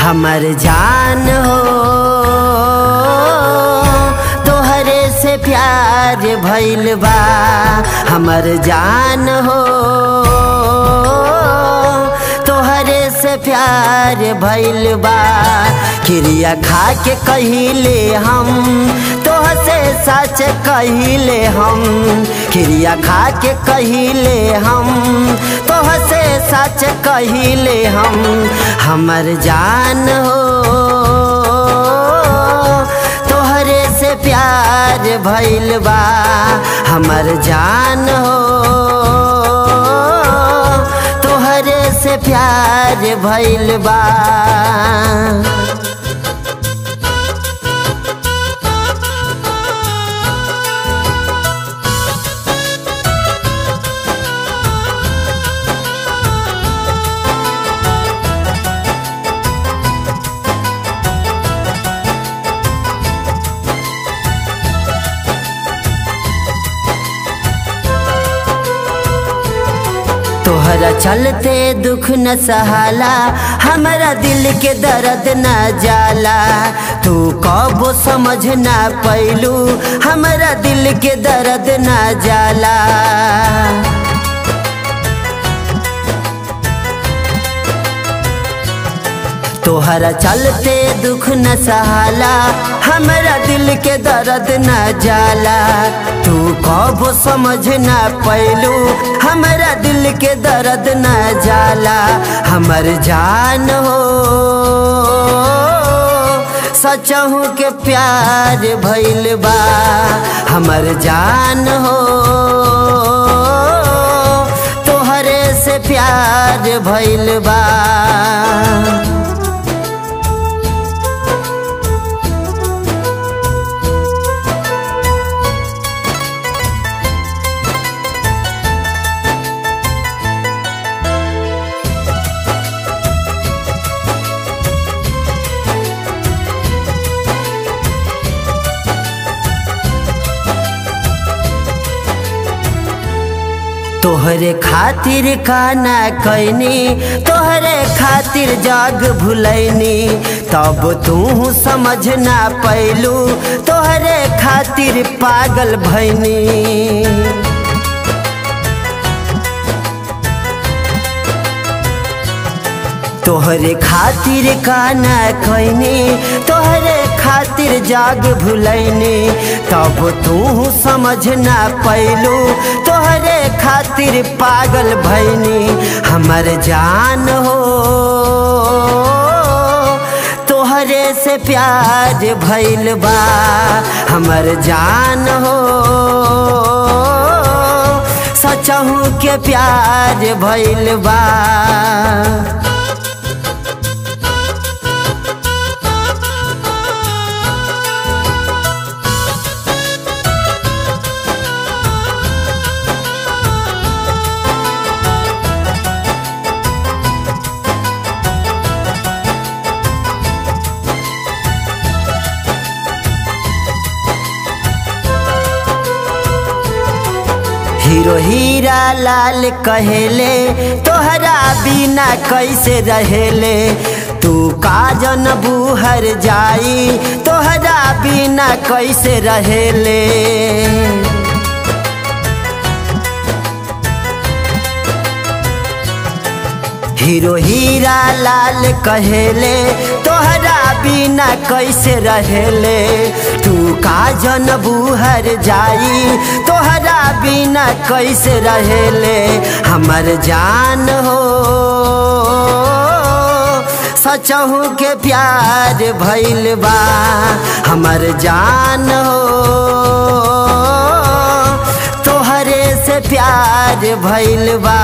हमर जान हो तोहरे से प्यार भइल बा। हमर जान हो तोहरे से प्यार भइल बा। क्रिया खा के कहिले हम तोहसे सच कहिले हम। क्रिया खा के कहिले हम तोहसे सच कहिले हम। हमर जान हो तोहरे से प्यार भइल बा। हमर जान हो तोहरे से प्यार भइल बा। तोहरा चलते दुख न सहाला, हमारा दिल के दर्द न जाला। तू कबो समझ ना पैलू, हमारा दिल के दर्द न जाला। तोहरा चलते दुख न सहाला, हमारा दिल के दर्द न जाला। तू कबो समझ ना पैलू, हमारा दिल के दर्द न जाला। हमर जान हो सचहु के प्यार भइल बा। हमर जान हो तोहरे से प्यार भइल बा। तोहरे खातिर काना कैनी, तोहरे खातिर जाग भुलैनी। तब तू समझ ना पैलू, तोहरे खातिर पागल भैनी। तोहरे खातिर काना कैनी, तोहरे खातिर जाग भुलैनी। तब तू समझ ना पैलू, तोहरे खातिर पागल भैनी। हमर जान हो तोहरे से प्यार भइल बा। हमर जान हो सचहु के प्यार भइल बा। हीरो हीरा लाल कहेले, तोहरा बिना कैसे रहेले। तू काजन बूहर जाई, तोहरा बिना कैसे रहेले। हीरो हीरा लाल कहेले, तोहरा बिना कैसे रहेले। तू काजन बूहर जाई, तोहरा बिना कैसे रहेले। हमर जान हो सचहु के प्यार भइल बा। हमर जान हो तोहरे से प्यार भइल बा।